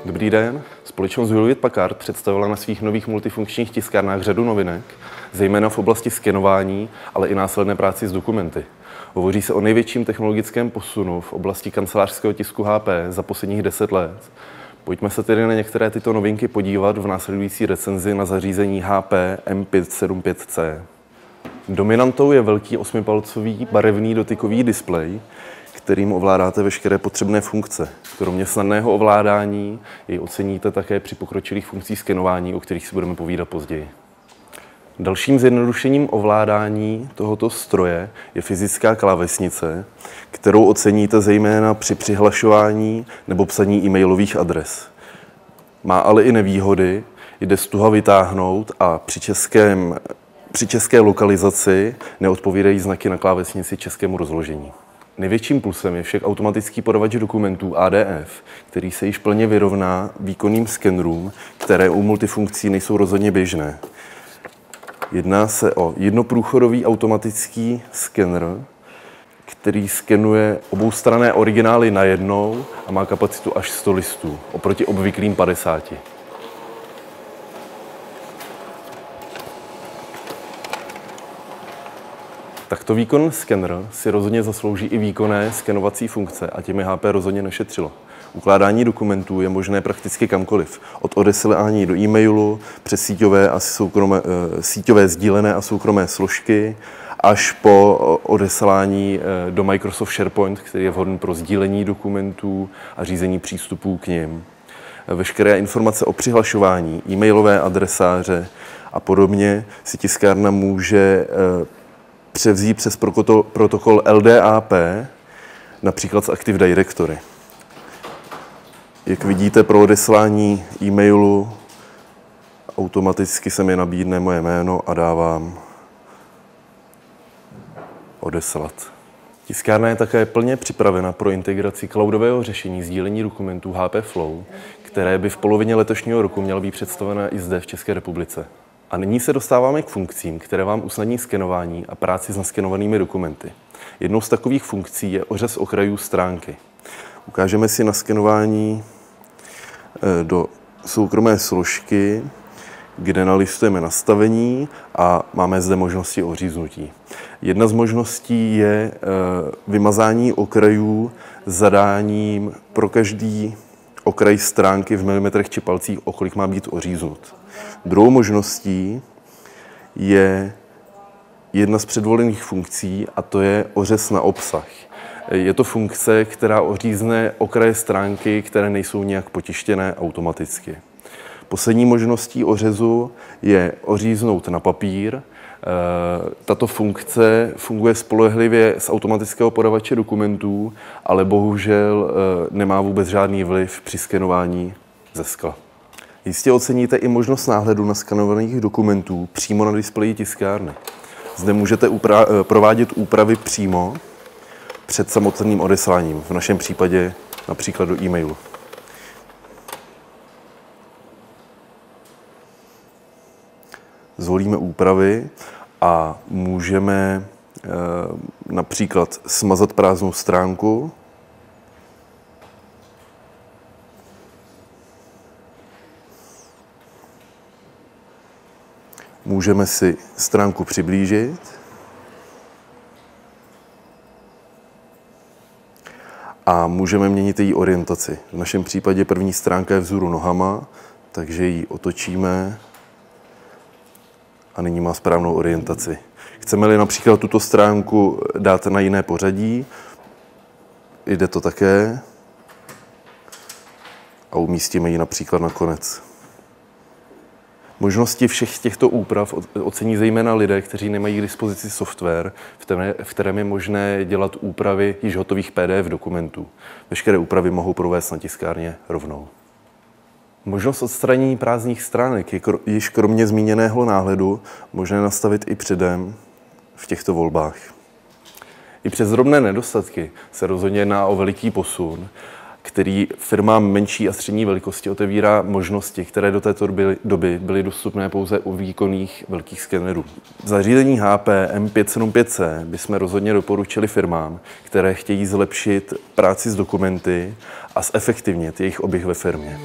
Dobrý den. Společnost Hewlett-Packard představila na svých nových multifunkčních tiskárnách řadu novinek, zejména v oblasti skenování, ale i následné práci s dokumenty. Hovoří se o největším technologickém posunu v oblasti kancelářského tisku HP za posledních 10 let. Pojďme se tedy na některé tyto novinky podívat v následující recenzi na zařízení HP M575C. Dominantou je velký 8palcový barevný dotykový displej, kterým ovládáte veškeré potřebné funkce. Kromě snadného ovládání jej oceníte také při pokročilých funkcích skenování, o kterých si budeme povídat později. Dalším zjednodušením ovládání tohoto stroje je fyzická klávesnice, kterou oceníte zejména při přihlašování nebo psaní e-mailových adres. Má ale i nevýhody, jde stuha vytáhnout a při české lokalizaci neodpovídají znaky na klávesnici českému rozložení. Největším plusem je však automatický podavač dokumentů ADF, který se již plně vyrovná výkonným skenerům, které u multifunkcí nejsou rozhodně běžné. Jedná se o jednoprůchodový automatický skener, který skenuje oboustranné originály najednou a má kapacitu až 100 listů, oproti obvyklým 50. Takto výkonný skener si rozhodně zaslouží i výkonné skenovací funkce a těmi HP rozhodně nešetřilo. Ukládání dokumentů je možné prakticky kamkoliv. Od odesílání do e-mailu přes síťové sdílené a soukromé složky až po odesílání do Microsoft SharePoint, který je vhodný pro sdílení dokumentů a řízení přístupů k nim. Veškeré informace o přihlašování, e-mailové adresáře a podobně si tiskárna může převzít přes protokol LDAP, například z Active Directory. Jak vidíte, pro odeslání e-mailu automaticky se mi nabídne moje jméno a dávám odeslat. Tiskárna je také plně připravena pro integraci cloudového řešení sdílení dokumentů HP Flow, které by v polovině letošního roku mělo být představena i zde v České republice. A nyní se dostáváme k funkcím, které vám usnadní skenování a práci s naskenovanými dokumenty. Jednou z takových funkcí je ořez okrajů stránky. Ukážeme si naskenování do soukromé složky, kde nalistujeme nastavení a máme zde možnosti oříznutí. Jedna z možností je vymazání okrajů zadáním pro každý okraj stránky v milimetrech či palcích, o kolik má být oříznut. Druhou možností je jedna z předvolených funkcí a to je ořez na obsah. Je to funkce, která ořízne okraje stránky, které nejsou nějak potištěné automaticky. Poslední možností ořezu je oříznout na papír. Tato funkce funguje spolehlivě z automatického podavače dokumentů, ale bohužel nemá vůbec žádný vliv při skenování ze skla. Jistě oceníte i možnost náhledu na skanovaných dokumentů přímo na displeji tiskárny. Zde můžete provádět úpravy přímo před samotným odesláním, v našem případě například do e-mailu. Zvolíme úpravy a můžeme například smazat prázdnou stránku, můžeme si stránku přiblížit a můžeme měnit její orientaci. V našem případě první stránka je vzhůru nohama, takže ji otočíme a nyní má správnou orientaci. Chceme-li například tuto stránku dát na jiné pořadí, jde to také a umístíme ji například na konec. Možnosti všech těchto úprav ocení zejména lidé, kteří nemají k dispozici software, v kterém je možné dělat úpravy již hotových PDF dokumentů. Veškeré úpravy mohou provést na tiskárně rovnou. Možnost odstranění prázdných stránek je již kromě zmíněného náhledu možné nastavit i předem v těchto volbách. I přes drobné nedostatky se rozhodně jedná o veliký posun který firmám menší a střední velikosti otevírá možnosti, které do této doby byly dostupné pouze u výkonných velkých skenerů. Zařízení HP M575C bychom rozhodně doporučili firmám, které chtějí zlepšit práci s dokumenty a zefektivnit jejich oběh ve firmě.